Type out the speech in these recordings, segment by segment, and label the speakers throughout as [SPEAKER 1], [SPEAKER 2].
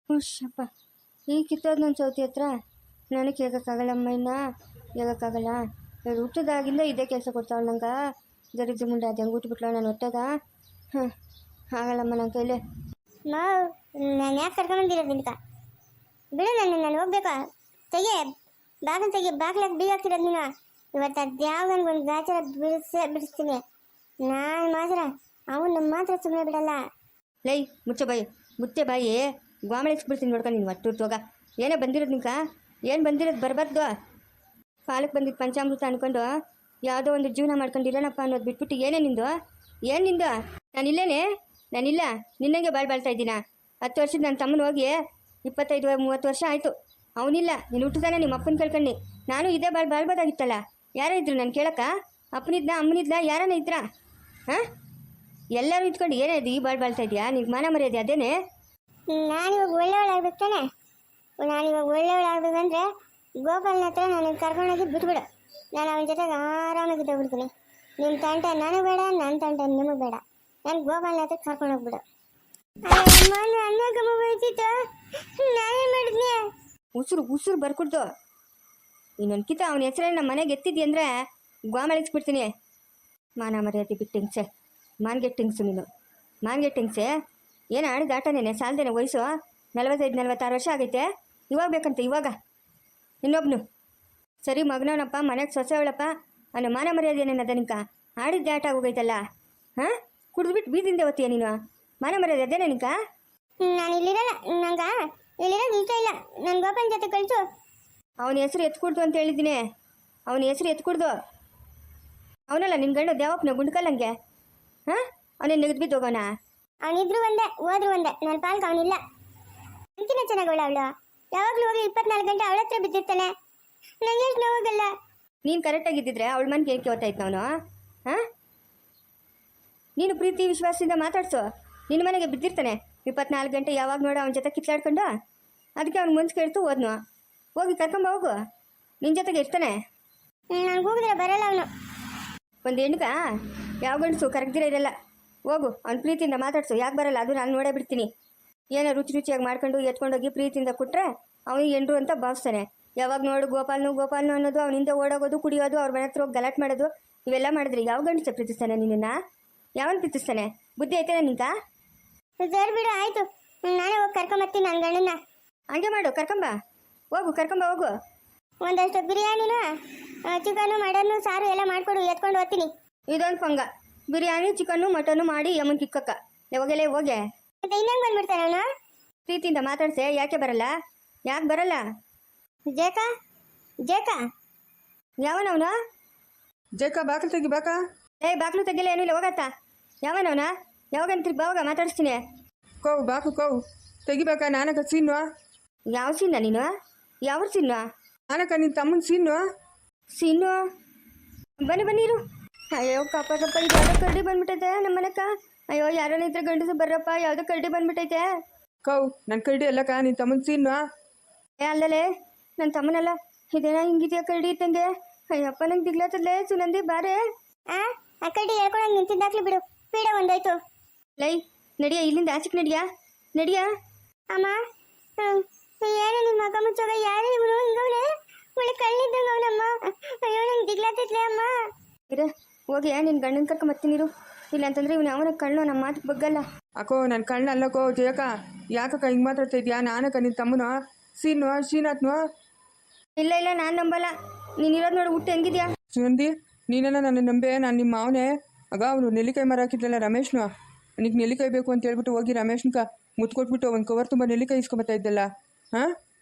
[SPEAKER 1] ಹುಷಪ್ಪ ಈ ಕಿತ್ತೋದು ನನ್ನ ಸೌತಿ ಹತ್ರ ನನಗೆ ಹೇಗೋಕ್ಕಾಗಲ್ಲಮ್ಮ ಇನ್ನು ಹೇಗೋಕ್ಕಾಗಲ್ಲ. ಇವ್ರು ಹುಟ್ಟದಾಗಿಂದ ಇದೇ ಕೆಲಸ ಕೊಡ್ತಾವಳು ನಂಗೆ. ದರಿದ್ರ ಮುಂಡೆ ಅದು ಹೆಂಗೆ ಹುಟ್ಟುಬಿಟ್ಲ ನಾನು ಹೊಟ್ಟದ. ಹಾಂ ಆಗಲ್ಲಮ್ಮ ನನ್ನ ಕೈಲೇ.
[SPEAKER 2] ನಾನು ಯಾಕೆ ಕರ್ಕೊಂಬಂದಿರೋದು ನಿನ್ಕ? ಬಿಡು ನಾನು ಹೋಗ್ಬೇಕಾ? ತೆಗೆ ಬಾಗ್ಲಾಗ ಬೀಗ ಹಾಕಿರೋದು ನೀನು. ಇವತ್ತು ಅದ್ಯಾವ ನನಗೊಂದು ಗಾಚಾರ ಬಿಡಿಸ್ತೀನಿ ನಾನು ಮಾತ್ರ. ಅವನು ಮಾತ್ರ ಸುಮ್ಮನೆ ಬಿಡಲ್ಲ.
[SPEAKER 1] ಲೈ ಮುಚ್ಚೆ ಬಾಯಿ ಗೋಮಳಿಸ್ಬಿಡ್ತೀನಿ ನೋಡ್ಕೊಂಡು ನೀನು ಒಟ್ಟು ಹೋಗ. ಏನೇ ಬಂದಿರೋದು ನಿಂಕ? ಏನು ಬಂದಿರೋದು ಬರಬಾರ್ದು. ಕಾಲಕ್ಕೆ ಬಂದಿದ್ದು ಪಂಚಾಮೃತ ಅಂದ್ಕೊಂಡು ಯಾವುದೋ ಒಂದು ಜೀವನ ಮಾಡ್ಕೊಂಡಿರೋಣಪ್ಪ ಅನ್ನೋದು ಬಿಟ್ಬಿಟ್ಟು ಏನೇ ನಿಂದು? ಏನು ನಿಂದು? ನಾನಿಲ್ಲ ನಿನ್ನಂಗೆ ಬಾಳ್ತಾ ಇದ್ದೀನ. 10 ವರ್ಷದ ನನ್ನ ತಮ್ಮನ ಹೋಗಿ 25-30 ವರ್ಷ ಆಯಿತು. ಅವನಿಲ್ಲ, ನೀನು ಹುಟ್ಟಿದಾನೆ ನಿಮ್ಮ ಅಪ್ಪನ ಕೇಳ್ಕೊಂಡು. ನಾನು ಇದೇ ಬಾಳ್ಬೋದಾಗಿತ್ತಲ್ಲ. ಯಾರೋ ಇದ್ರು ನಾನು ಕೇಳಕ್ಕ? ಅಪ್ಪನಿದ್ನ ಅಮ್ಮನಿದ್ನ ಯಾರನ್ನ ಇದ್ರಾ? ಹಾಂ ಎಲ್ಲರೂ ಇಟ್ಕೊಂಡು ಏನೇ ಇದು ಈ ಬಾಳ್ತಾ ಇದೆಯಾ? ನಿಂಗೆ ಮಾನ ಮರ್ಯಾದೆ ಅದೇನೆ?
[SPEAKER 2] ನಾನಿವಾಗ ಒಳ್ಳೆಯವಳಾಗ್ಬೇಕು ತಾನೆ. ನಾನಿವಾಗ ಒಳ್ಳೆಯವಳಾಗಬೇಕಂದ್ರೆ ಗೋಪಾಲನ ಹತ್ರ ನಾನು ಕರ್ಕೊಂಡೋಗಿ ಬಿಟ್ಬಿಡು. ನಾನು ಅವನ ಜೊತೆಗೆ ಆರಾಮಾಗಿದ್ದ ಬಿಡ್ತೀನಿ. ನಿಮ್ಮ ತಂಟ ನನಗೆ ಬೇಡ, ನನ್ನ ತಂಟ ನಿಮಗೆ ಬೇಡ. ನಾನು ಗೋಪಾಲನ ಹತ್ರ ಕರ್ಕೊಂಡೋಗ್ಬಿಡು. ಅನ್ನಗಮ್ಮ ಬೈತಿತ್ತು, ನಾನೇನು ಮಾಡಿದ್ನಿ?
[SPEAKER 1] ಉಸುರು ಬರ್ಕೊಡ್ದು. ಇನ್ನೊಂದ್ಕಿತ ಅವನ ಹೆಸರಲ್ಲಿ ನಮ್ಮ ಮನೆಗೆ ಎತ್ತಿದ್ದಿ ಅಂದರೆ ಗೋಮಳಿಸ್ಬಿಡ್ತೀನಿ. ಮಾನ ಮರ್ಯಾದೆ ಬಿಟ್ಟಿಂಗ್ಸೆ, ಮಾನ್ಗೆಟ್ಟಿಂಗ್ಸು ನೀನು. ಮಾನ್ಗೆಟ್ಟಿಂಗ್ಸೆ ಏನು ಆಡಿದ ಆಟನೇನೆ? ಸಾಲದೇನೆ ವಯಸ್ಸು 45-46 ವರ್ಷ ಆಗೈತೆ. ಇವಾಗ ಬೇಕಂತೆ ಇವಾಗ ಇನ್ನೊಬ್ನು. ಸರಿ ಮಗನವನಪ್ಪ, ಮನೆಗೆ ಸೊಸೆಯವಳಪ್ಪ ಅನ್ನೋ ಮಾನ ಮರ್ಯಾದೆ ಏನೇನದ ನಿಂಕ? ಆಡಿದ್ದೆ ಆಟ ಆಗೋಗೈತಲ್ಲ. ಹಾಂ ಕುಡಿದ್ಬಿಟ್ಟು ಬೀದಿಂದ ಓದ್ತೀಯ ನೀನು? ಮಾನ ಮರ್ಯಾದೆ ಅದೇನೆ ನಿಂಕ?
[SPEAKER 2] ನಾನು ಇಲ್ಲಿರಲ್ಲ, ನಂಗೆ ಇಲ್ಲಿರೋದು ಇಷ್ಟ ಇಲ್ಲ. ನನ್ನ ಗೋಪಾಲನ ಜೊತೆ ಕಳಿಸು.
[SPEAKER 1] ಅವನ ಹೆಸರು ಎತ್ಕೊಡ್ದು ಅಂತ ಹೇಳಿದ್ದೀನಿ. ಅವನ ಹೆಸರು ಎತ್ಕೊಡ್ದು. ಅವನಲ್ಲ ನಿನ್ನ ಗಂಡ ದೇವಪ್ಪನ ಗುಂಡ್ಕಲ್ಲಂಗೆ. ಹಾಂ ಅವನೇನು ನೆಗೆದು ಬಿದ್ದು ಹೋಗೋಣ?
[SPEAKER 2] ಅವನಿದ್ರು ಒಂದೇ ಹೋದ್ರು ಒಂದೇ. ನನ್ನ ಪಾಲ್ಗೆ ಅವನಿಲ್ಲ. ಅಂತಿನ ಚೆನ್ನಾಗವಳ ಅವಳು. ಯಾವಾಗಲೂ ಹೋಗಿ 24 ಗಂಟೆ ಅವಳ ಹತ್ರ ಬಿದ್ದಿರ್ತಾನೆ. ನಂಗೆ ಎಷ್ಟು ನೋವಾಗಲ್ಲ.
[SPEAKER 1] ನೀನು ಕರೆಕ್ಟಾಗಿದ್ದಿದ್ರೆ ಅವಳ ಮನೆಗೆ ಏಕೆ ಓದ್ತಾಯಿತ್ತು ಅವನು? ಹಾಂ ನೀನು ಪ್ರೀತಿ ವಿಶ್ವಾಸದಿಂದ ಮಾತಾಡ್ಸು. ನಿನ್ನ ಮನೆಗೆ ಬಿದ್ದಿರ್ತಾನೆ 24 ಗಂಟೆ. ಯಾವಾಗ ನೋಡೋ ಅವನ ಜೊತೆ ಕಿತ್ತಾಡ್ಕೊಂಡು ಅದಕ್ಕೆ ಅವ್ನು ಮುನ್ಸ್ ಕೇಳ್ತು ಹೋದ್ನು. ಹೋಗಿ ಕರ್ಕೊಂಬ ಹೋಗು, ನಿನ್ನ ಜೊತೆಗೆ ಇರ್ತಾನೆ.
[SPEAKER 2] ನಾನು ಹೋಗಿದ್ರೆ ಬರಲ್ಲ ಅವನು.
[SPEAKER 1] ಒಂದು ಹೆಣ್ಗ ಯಾವ ಗಂಡಸು ಕರೆಕ್ದಿರ ಇರಲ್ಲ. ಹೋಗು ಅವ್ನ ಪ್ರೀತಿಯಿಂದ ಮಾತಾಡ್ಸು. ಯಾಕೆ ಬರಲ್ಲ ಅದು ನಾನು ನೋಡೇ ಬಿಡ್ತೀನಿ. ಏನೋ ರುಚಿಯಾಗಿ ಮಾಡ್ಕೊಂಡು ಎತ್ಕೊಂಡೋಗಿ ಪ್ರೀತಿಯಿಂದ ಕೊಟ್ಟರೆ ಅವನು ಎಂಡ್ರು ಅಂತ ಭಾವಿಸ್ತಾನೆ. ಯಾವಾಗ ನೋಡು ಗೋಪಾಲ್ನು ಅನ್ನೋದು, ಅವನಿಂದ ಓಡೋಗೋದು, ಕುಡಿಯೋದು, ಅವ್ರ ಮನೆ ಹತ್ರ ಹೋಗಿ ಗಲಾಟೆ ಮಾಡೋದು, ಇವೆಲ್ಲ ಮಾಡಿದ್ರೆ ಯಾವ ಗಂಡಸ ಪ್ರೀತಿಸ್ತಾನೆ ನಿನ್ನನ್ನು? ಯಾವನು ಪ್ರೀತಿಸ್ತಾನೆ? ಬುದ್ಧಿ ಐತೇನೆ ನಿಂಕ?
[SPEAKER 2] ಸರ್ ಬಿಡು ಆಯಿತು, ನಾನೇ ಹೋಗಿ ಕರ್ಕೊಂಬರ್ತೀನಿ ನನ್ನ ಗಂಡನ್ನ.
[SPEAKER 1] ಹಂಗೆ ಮಾಡು, ಕರ್ಕೊಂಬ ಹೋಗು.
[SPEAKER 2] ಒಂದಷ್ಟು ಬಿರಿಯಾನಿನೂ ಚಿಕನ್ನು ಮಟನ್ನು ಸಾರು ಎಲ್ಲ ಮಾಡಿಕೊಡು, ಎತ್ಕೊಂಡು ಹೋಗ್ತೀನಿ.
[SPEAKER 1] ಇದೊಂದು ಪಂಗ ಬಿರಿಯಾನಿ ಚಿಕನ್ನು ಮಟನ್ನು ಮಾಡಿ ಯಮನ್ ಕಿಕ್ಕಕ್ಕ ಯಾವಾಗೆಲ್ಲ ಹೋಗೆ.
[SPEAKER 2] ಮತ್ತೆ ಇನ್ನಂಗೆ ಬಂದ್ಬಿಡ್ತಾನೆ ಅವನು?
[SPEAKER 1] ಪ್ರೀತಿಯಿಂದ ಮಾತಾಡ್ಸೆ. ಯಾಕೆ ಬರಲ್ಲ?
[SPEAKER 2] ಜೇಕ
[SPEAKER 1] ಯಾವನವನು?
[SPEAKER 3] ಜೇಕ ಬಾಕಲು ತೆಗಿ ಬಾಕ.
[SPEAKER 1] ಬಾಕ್ಲು ತೆಗಿಲ್ಲ, ಏನೂ ಇಲ್ಲ, ಹೋಗತ್ತ. ಯಾವನವನ? ಯಾವಾಗಂತ ಬಾವಾಗ ಮಾತಾಡಿಸ್ತೀನಿ.
[SPEAKER 3] ಬಾಕು ತೆಗಿಬೇಕಾ? ನಾನಕ ಸೀನು.
[SPEAKER 1] ಯಾವ ಸೀನ ನೀನು? ಯಾವ ಸೀನು?
[SPEAKER 3] ನಾನಕ ನಿನ್ನ ತಮ್ಮನ ಸೀನು.
[SPEAKER 1] ಬನ್ನಿ ಇರು. ಅಯ್ಯೋ ಕಪ್ಪ ಇದು ಯಾವುದೋ ಕರಡಿ ಬಂದ್ಬಿಟ್ಟೈತೆ ನಮ್ಮ ಮನೆಕ. ಅಯ್ಯೋ ಯಾರನ್ನ ಇದ್ರೆ ಗಂಡಸು ಬರ್ರಪ್ಪ, ಯಾವುದೋ ಕರಡಿ ಬಂದ್ಬಿಟ್ಟೈತೆ.
[SPEAKER 3] ನನ್ನ ಕರಡಿ ಅಲ್ಲಕ್ಕ, ನಿನ್ನ ತಮ್ಮನ ಸೀನು.
[SPEAKER 1] ಅಲ್ಲಲೇ ನನ್ನ ತಮ್ಮನಲ್ಲ. ಇದೇನಾ ಹಿಂಗಿದೆಯಾ ಕರಡಿ ಇದ್ದಂಗೆ? ಅಯ್ಯಪ್ಪ ನಂಗೆ ದಿಗ್ಲಾತದ್ಲೇ. ಸುನಂದಿ ಬಾರೇ.
[SPEAKER 2] ಆ ಕರಡಿ ಹೇಳ್ಕೊಳಂಗೆ ನಿಂತಿದ್ದಾಕ್ಲಿ ಬಿಡು, ಪೀಡೆ ಒಂದಾಯ್ತು.
[SPEAKER 1] ಲೈ ನಡಿಯ, ಇಲ್ಲಿಂದ ಆಚೆಗೆ ನಡಿಯ.
[SPEAKER 2] ಅಮ್ಮ ಏನು ನಿಮ್ಮ ಮಗ ಮುಚ್ಚೋಗ? ಯಾರು ಇವನು? ಹಿಂಗವನೆ ಒಳ್ಳೆ ಕಣ್ಣಿದ್ದಂಗೆ ಅವನಮ್ಮ. ಅಯ್ಯೋ ನಂಗೆ ದಿಗ್ಲಾತೈತ್ಲೆ ಅಮ್ಮ.
[SPEAKER 1] ಹೋಗಿ ನಿನ್ನ ಗಂಡನ ಕರ್ಕೊಂಬರ್ತೀನಿರು. ಇಲ್ಲ ಅಂತಂದ್ರೆ ಇವನು ಅವನ ಕಣ್ಣು ನಮ್ಮ ಮಾತಿಗೆ ಬಗ್ಗಲ್ಲ.
[SPEAKER 3] ಅಕ್ಕೋ ನನ್ನ ಕಣ್ಣು ಅಲ್ಲಕ್ಕೋ ಜಯಕ. ಯಾಕಕ್ಕ ಹಿಂಗೆ ಮಾತಾಡ್ತಾ ಇದೆಯಾ? ನಾನಕ್ಕ ನಿನ್ನ ತಮ್ಮನು ಶೀನಾತ್ನು.
[SPEAKER 1] ಇಲ್ಲ ನಾನು ನಂಬಲ್ಲ. ನೀನಿರೋದು ನೋಡಿ ಹುಟ್ಟು ಹೆಂಗಿದ್ಯಾ?
[SPEAKER 3] ಸುನಂದಿ ನೀನೆಲ್ಲ ನನ್ನ ನಂಬೆ. ನಾನು ನಿಮ್ಮ ಮಾವನೇ. ಆಗ ಅವನು ನೆಲ್ಲಿಕಾಯಿ ಮರ ಹಾಕಿದ್ಲಲ್ಲ ರಮೇಶ್ನು, ನಿನಗೆ ನೆಲ್ಲಿಕಾಯಿ ಬೇಕು ಅಂತ ಹೇಳ್ಬಿಟ್ಟು ಹೋಗಿ ರಮೇಶ್ನಕ ಮುತ್ಕೊಟ್ಬಿಟ್ಟು ಒಂದು ಕವರ್ ತುಂಬ ನೆಲ್ಲಿಕಾಯಿ ಇಸ್ಕೊಂಬತ್ತಾ ಇದ್ದಲ್ಲ. ಹಾಂ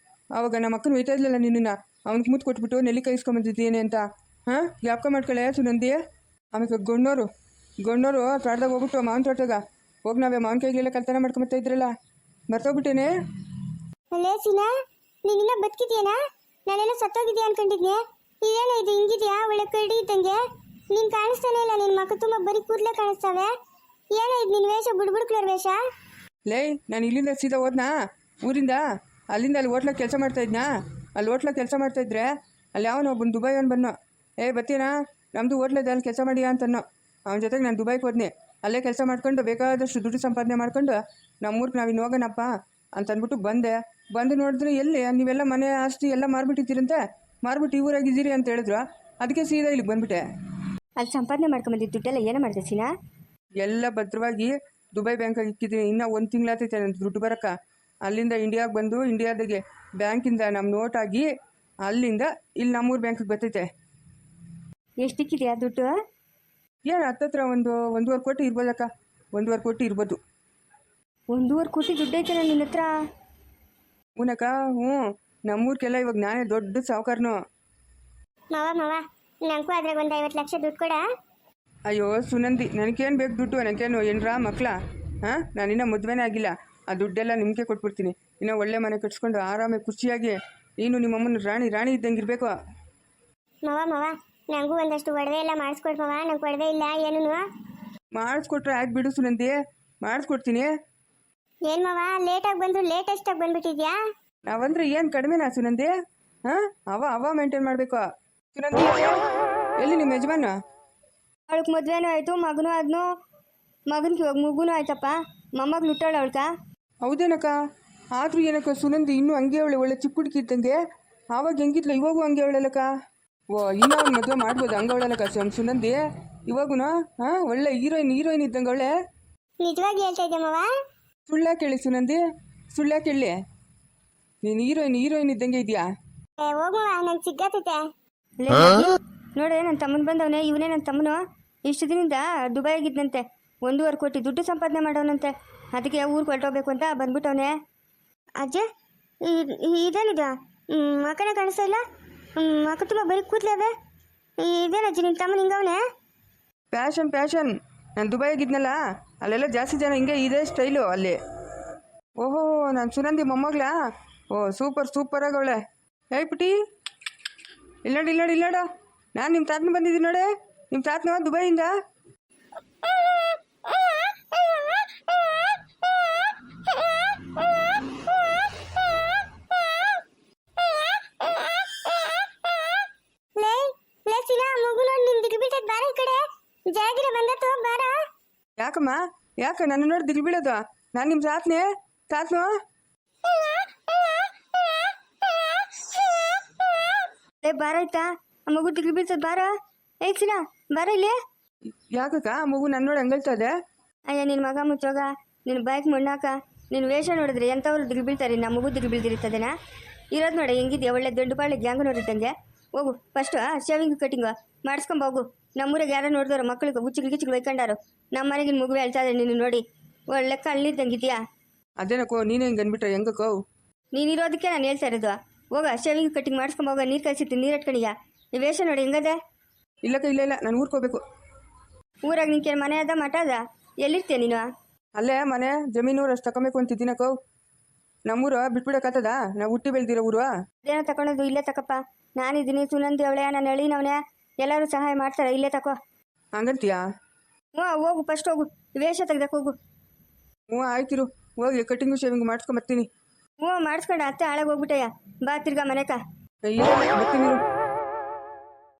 [SPEAKER 3] ಆವಾಗ ನಮ್ಮ ಅಕ್ಕನ ಒಯ್ತಾ ಇದ್ಲಲ್ಲ ನಿನ್ನನ್ನು, ಅವ್ನಿಗೆ ಮುತ್ತು ಕೊಟ್ಬಿಟ್ಟು ನೆಲ್ಲಿಕಾಯಿ ಇಸ್ಕೊಂಬಂದಿದ್ದೇನೆ ಅಂತ. ಹಾಂ ಜ್ಞಾಪಕ ಮಾಡ್ಕೊಳ್ಳೆ ಸುನಂದಿ. ಆಮೇಲೆ ಗಣ್ಣೋರು ತೋಟದಾಗ ಹೋಗ್ಬಿಟ್ಟು ಮಾವನ ತೋಟದಾಗ ಹೋಗಿ ನಾವೇ ಮಾವನ ಕೈಗೆಲ್ಲ ಕಲ್ತನ ಮಾಡ್ಕೊಂಬತ್ತಾ ಇದ್ರಲ್ಲ, ಮರ್ತೋಗ್ಬಿಟ್ಟೇನೆ.
[SPEAKER 2] ಸೀನಾ ನೀನಿನ್ನ ಬದುಕಿದ್ಯೇನಾ? ನಾನೆಲ್ಲ ಸತ್ತೋಗಿದ್ಯಾ ಅನ್ಕೊಂಡಿದ್ನೆ. ಇದೇನ ಇದು ಹಿಂಗಿದ್ಯಾ? ಒಳ್ಳೆ ಕರಡಿ ಇದ್ದಂಗೆ ನೀನು ಕಾಣಿಸ್ತಾನೆ ಇಲ್ಲ. ನಿನ್ನ ಮಕ್ಕ ತುಂಬ ಬರೀ ಕೂದಲೇ ಕಾಣಿಸ್ತಾವೆ. ಏನೋ ಇದು ನಿನ್ನ ವೇಷ? ಬುಡ್ಬುಡ್ಕ್ಲರ್ ವೇಷ.
[SPEAKER 3] ಲೇ ನಾನು ಇಲ್ಲಿಂದ ಸೀದಾ ಹೋದ್ನಾ ಊರಿಂದ, ಅಲ್ಲಿಂದ ಅಲ್ಲಿ ಹೋಟ್ಲಾಗ ಕೆಲಸ ಮಾಡ್ತಾಯಿದ್ನಾ. ಅಲ್ಲಿ ಹೋಟ್ಲಾಗ ಕೆಲಸ ಮಾಡ್ತಾಯಿದ್ರೆ ಅಲ್ಲಿ ಯಾವನೋ ಒಬ್ಬನು ದುಬೈವನು ಬನ್ನೋ. ಬರ್ತೀನಾ ನಮ್ಮದು ಹೋಟ್ಲದ ಅಲ್ಲಿ ಕೆಲಸ ಮಾಡಿಯಾ ಅಂತನ್ನೋ. ಅವನ ಜೊತೆಗೆ ನಾನು ದುಬೈಗೆ ಹೋದ್ನೆ. ಅಲ್ಲೇ ಕೆಲಸ ಮಾಡ್ಕೊಂಡು ಬೇಕಾದಷ್ಟು ದುಡ್ಡು ಸಂಪಾದನೆ ಮಾಡ್ಕೊಂಡು ನಮ್ಮೂರಿಗೆ ನಾವಿನ್ನು ಹೋಗೋಣಪ್ಪ ಅಂತ ಅಂದ್ಬಿಟ್ಟು ಬಂದು ನೋಡಿದ್ರೆ ಎಲ್ಲಿ ನೀವೆಲ್ಲ ಮನೆ ಆಸ್ತಿ ಎಲ್ಲ ಮಾರ್ಬಿಟ್ಟಿದ್ದೀರಂತೆ, ಮಾರ್ಬಿಟ್ಟು ಈ ಊರಾಗಿದ್ದೀರಿ ಅಂತ ಹೇಳಿದ್ರು. ಅದಕ್ಕೆ ಸೀದಾ ಇಲ್ಲಿಗೆ ಬಂದ್ಬಿಟ್ಟೆ.
[SPEAKER 1] ಅಲ್ಲಿ ಸಂಪಾದನೆ ಮಾಡ್ಕೊಂಬಂದಿದ್ದು ದುಡ್ಡೆಲ್ಲ ಏನೋ ಮಾಡಿದೆ ಸೀನಾ?
[SPEAKER 3] ಎಲ್ಲ ಭದ್ರವಾಗಿ ದುಬೈ ಬ್ಯಾಂಕಾಗಿ ಇಕ್ಕಿದ್ದೀನಿ. ಇನ್ನೂ 1 ತಿಂಗಳಾಗ್ತೈತೆ ನನ್ನ ದುಡ್ಡು ಬರೋಕ್ಕ. ಅಲ್ಲಿಂದ ಇಂಡಿಯಾಗೆ ಬಂದು ಇಂಡಿಯಾದಾಗೆ ಬ್ಯಾಂಕಿಂದ ನಮ್ಮ ನೋಟ್ ಆಗಿ ಅಲ್ಲಿಂದ ಇಲ್ಲಿ ನಮ್ಮೂರು ಬ್ಯಾಂಕಿಗೆ ಬರ್ತೈತೆ.
[SPEAKER 1] ಎಷ್ಟಿಕ್ಕಿದೆಯಾ ದುಡ್ಡು?
[SPEAKER 3] ಏನು ಹತ್ತತ್ರ 1.5 ಕೋಟಿ ಇರ್ಬೋದಕ್ಕ. 1.5 ಕೋಟಿ ಇರ್ಬೋದು.
[SPEAKER 1] 1.5 ಕೋಟಿ ದುಡ್ಡು ಐತೆ ನಿನ್ನ ಹತ್ರ?
[SPEAKER 3] ಹೂನಕ್ಕ, ಹ್ಞೂ. ನಮ್ಮೂರ್ಗೆಲ್ಲ ಇವಾಗ ನಾನೇ ದೊಡ್ಡ ಸಾವುಕಾರನು.
[SPEAKER 2] ಮಾವ ನನಗೂ ಅದ್ರಾಗ ಒಂದು 50 ಲಕ್ಷ ದುಡ್ಡು ಕೊಡ.
[SPEAKER 3] ಅಯ್ಯೋ ಸುನಂದಿ, ನನಗೇನು ಬೇಕು ದುಡ್ಡು? ನನಗೇನು ಏನ್ರಾ ಮಕ್ಕಳ? ಹಾಂ, ನಾನಿನ್ನ ಮದುವೆನೇ ಆಗಿಲ್ಲ. ಆ ದುಡ್ಡೆಲ್ಲ ನಿಮಗೆ ಕೊಟ್ಬಿಡ್ತೀನಿ. ಇನ್ನೂ ಒಳ್ಳೆ ಮನೆ ಕಟ್ಸ್ಕೊಂಡು ಆರಾಮಾಗಿ ಖುಷಿಯಾಗಿ ನೀನು ನಿಮ್ಮಮ್ಮನ ರಾಣಿ ಇದ್ದಂಗೆ ಇರಬೇಕು.
[SPEAKER 2] ಮಾವ ನನಗೂ ಒಂದಷ್ಟು ಒಡವೆ ಎಲ್ಲ ಮಾಡಿಸ್ಕೊಡ್ ಮಾವ. ನಂಗೆ ಒಡವೆ ಇಲ್ಲ ಏನೂ.
[SPEAKER 3] ಮಾಡಿಸ್ಕೊಟ್ರೆ ಆಯ್ತು ಬಿಡು ಸುನಂದಿ, ಮಾಡಿಸ್ಕೊಡ್ತೀನಿ.
[SPEAKER 2] ಏನು ಮಾವ ಲೇಟಾಗಿ ಬಂದು ಲೇಟೆಸ್ಟಾಗಿ ಬಂದ್ಬಿಟ್ಟಿದ್ಯಾ?
[SPEAKER 3] ನಾವಂದ್ರೆ ಏನು ಕಡಿಮೆನಾ ಸುನಂದಿ? ಹಾಂ, ಅವ ಮೇಂಟೈನ್ ಮಾಡಬೇಕು. ಸುನಂದಿ, ಎಲ್ಲಿ ನಿಮ್ಮ ಯಜಮಾನ?
[SPEAKER 1] ಅವಳಿಗೆ ಮದುವೆನೂ ಆಯಿತು, ಮಗನೂ ಆದ್ನು. ಮಗನಿಗೆ ಇವಾಗ ಮಗುನೂ ಆಯ್ತಪ್ಪ. ಮೊಮ್ಮಗಳು ಹುಟ್ಟಾಳು ಅವಳ್ಕ.
[SPEAKER 3] ಹೌದೇನಕ್ಕ? ಆದರೂ ಏನಕ್ಕ ಸುನಂದಿ ಇನ್ನೂ ಹಂಗೆ ಅವಳೆ, ಒಳ್ಳೆ ಚಿಕ್ಕ ಹುಡುಗಿ ಇದ್ದಂಗೆ. ಆವಾಗ ಹೆಂಗಿದ್ಲ, ಇವಾಗೂ ಹಂಗೆ ಅವಳಲ್ಲಕ್ಕ. ಓ, ಇನ್ನೂ ಅವ್ನು ಮದುವೆ ಮಾಡ್ಬೋದು ಹಂಗೆ ಅವಳಲ್ಲಕ್ಕ ಸುನಂದಿ ಇವಾಗೂ. ಹಾಂ, ಒಳ್ಳೆ ಹೀರೋಯಿನ್ ಇದ್ದಂಗೆ ಅವಳೆ.
[SPEAKER 2] ನಿಜವಾಗಿ ಹೇಳ್ತಾ ಇದ್ದೆ ಮಾವ?
[SPEAKER 3] ಸುಳ್ಳ್ಯಾಕೆ ಹೇಳಿ ಸುನಂದಿ, ಸುಳ್ಳ್ಯಾಕೆ ಹೇಳಿ? ನೀನು ಹೀರೋಯಿನ್ ಇದ್ದಂಗೆ ಇದೆಯಾ?
[SPEAKER 2] ಹೋಗುವ, ನಂಗೆ ಸಿಗ್ಗತ್ತೈತೆ.
[SPEAKER 1] ನೋಡೇ ನನ್ನ ತಮ್ಮನ ಬಂದವನೇ, ಇವನೇ ನನ್ನ ತಮ್ಮನು. ಇಷ್ಟು ದಿನದಿಂದ ದುಬೈಗಿದ್ದಂತೆ 1.5 ಕೋಟಿ ದುಡ್ಡು ಸಂಪಾದನೆ ಮಾಡೋನಂತೆ. ಅದಕ್ಕೆ ಊರಿಗೆ ಹೊರಟೋಗ್ಬೇಕು ಅಂತ ಬಂದ್ಬಿಟ್ಟವನೇ.
[SPEAKER 2] ಅಜ್ಜ ಇದೇನಿದು? ಮಕ್ಕನೇ ಕಾಣಿಸ್ತಾ ಇಲ್ಲ. ಮಕ್ಕ ತುಂಬ ಬರೀ ಕೂತ್ಲೇವೆ. ಇದೇನಜ್ಜಿ ನಿನ್ನ ತಮ್ಮನ ಹಿಂಗವನೇ?
[SPEAKER 3] ಪ್ಯಾಷನ್. ನಾನು ದುಬೈಗಿದ್ನಲ್ಲ, ಅಲ್ಲೆಲ್ಲ ಜಾಸ್ತಿ ಜನ ಹಿಂಗೆ ಇದೇ ಸ್ಟೈಲು ಅಲ್ಲಿ. ಓಹೋ, ನಾನು ಸುನಂದಿ ಮೊಮ್ಮಗಳಾ? ಓ, ಸೂಪರಾಗಿ ಅವಳೆ. ಏಯ್ ಪುಟಿ, ಇಲ್ಲೋಡು. ನಾನು ನಿಮ್ಮ ತಾತನ ಬಂದಿದ್ದೀನಿ ನೋಡಿ. ನಿಮ್ಮ ತಾತನ ದುಬೈಯಿಂದ. ಯಾಕಮ್ಮ, ಯಾಕೆ ನನ್ನ ನೋಡಿ ದಿಲ್ ಬೀಳೋದು? ನಾನು ನಿಮ್ಮ ತಾತನ
[SPEAKER 1] ಬಾರ ಆಯ್ತಾ? ಆ ಮಗು ದಿಗ್ಲು ಬೀಳ್ತದ. ಬಾರ ಏಕ್ಸಿನ, ಬಾರ ಇಲ್ಲಿ.
[SPEAKER 3] ಯಾಕಕ್ಕ ಆ ಮಗು ನನ್ನ ನೋಡಿ ಹಂಗಲ್ತದೆ?
[SPEAKER 1] ಅಯ್ಯ ನಿನ್ನ ಮಗ ಮುಚ್ಚೋಗ, ನಿನ್ನ ಬೈಕ್ ಮಣ್ಣಾಕ. ನಿನ್ನ ವೇಷ ನೋಡಿದ್ರೆ ಎಂಥವ್ರು ದಿಗ್ಲು ಬೀಳ್ತಾರೆ, ನಮ್ಮ ಮಗು ದಿಗ್ಲು ಬೀಳ್ದಿರ್ತದೇನಾ? ಇರೋದು ನೋಡಿ ಹೆಂಗಿದ್ಯಾ, ಒಳ್ಳೆ ದೊಡ್ಡ ಬಾಳೆ ಗ್ಯಾಂಗ್ ನೋಡಿದ್ದಂಗೆ. ಹೋಗು ಫಸ್ಟು ಶೇವಿಂಗ್ ಕಟಿಂಗು ಮಾಡಿಸ್ಕೊಂಬೋಗು. ನಮ್ಮೂರಾಗ ಯಾರೋ ನೋಡಿದವರು ಮಕ್ಕಳಿಗೆ ಹುಚ್ಚಿಗೆ ಬೈಕೊಂಡಾರು. ನಮ್ಮ ಮನೆಗಿನ ಮಗುವೆ ಹೇಳ್ತಾ ಇದ್ದಾರೆ ನಿನ್ನ ನೋಡಿ. ಒಳ್ಳೆ ಕಳ್ಳಿದ್ದಂಗಿದ್ಯಾ?
[SPEAKER 3] ಅದೇನಕ್ಕೋ ನೀನೇ ಹಿಂಗೆ ಅಂದ್ಬಿಟ್ರೆ ಹೆಂಗಕ್ಕೋ?
[SPEAKER 1] ನೀನಿರೋದಕ್ಕೆ ನಾನು ಹೇಳ್ತಾ ಇರೋದು. ಹೋಗ ಶೇವಿಂಗ್ ಕಟಿಂಗ್ ಮಾಡಿಸ್ಕೊಂಬೋಗ. ನೀರು ಕಳಿಸಿತ್ತು, ನೀರು ಇಟ್ಕೊಂಡಿಯಾ? ಈ ವೇಷ ನೋಡಿ ಹೆಂಗದೆ?
[SPEAKER 3] ಇಲ್ಲಕ್ಕ, ಇಲ್ಲ ನಾನು ಊರ್ಕೋಬೇಕು.
[SPEAKER 1] ಊರಾಗ ನಿಂಗೆ ಮನೆ ಅದ ಮಠ ಅದ? ಎಲ್ಲಿರ್ತೀಯ ನೀನು?
[SPEAKER 3] ಅಲ್ಲೇ ಮನೆ ಜಮೀನೂರು ಅಷ್ಟು ತಗೊಬೇಕು ಅಂತಿದ್ದೀನಕ್ಕೋ. ನಮ್ಮೂರು ಬಿಟ್ಬಿಡಕ್ಕತ್ತದ? ನಾವು ಹುಟ್ಟಿ ಬೆಳೆದಿರೋ ಊರು.
[SPEAKER 1] ಅದೇನೋ ತಗೊಳೋದು, ಇಲ್ಲೇ ತಕಪ್ಪ. ನಾನಿದ್ದೀನಿ, ಸುನಂದಿ ಅವಳೆ, ನಾನು ಎಳಿನವನೇ, ಎಲ್ಲರೂ ಸಹಾಯ ಮಾಡ್ತಾರೆ. ಇಲ್ಲೇ ತಕೋ.
[SPEAKER 3] ಹಂಗಂತೀಯಾ?
[SPEAKER 1] ಹ್ಞೂ ಹೋಗು, ಫಸ್ಟ್ ಹೋಗು, ವೇಷ ತೆಗ್ದಕ್ಕೆ ಹೋಗು.
[SPEAKER 3] ಹ್ಞೂ ಆಯ್ತಿರು, ಹೋಗಿ ಕಟಿಂಗು ಶೇವಿಂಗ್ ಮಾಡಿಸ್ಕೊಂಬರ್ತೀನಿ.
[SPEAKER 1] ಹ್ಞೂ ಮಾಡಿಸ್ಕೊಂಡು ಅತ್ತೆ ಹಾಳಾಗಿ ಹೋಗ್ಬಿಟ್ಟಯ್ಯ. ಬಾ ತಿರ್ಗಾ ಮನೆಕ.
[SPEAKER 3] ಇಲ್ಲ ಬರ್ತೀನಿ.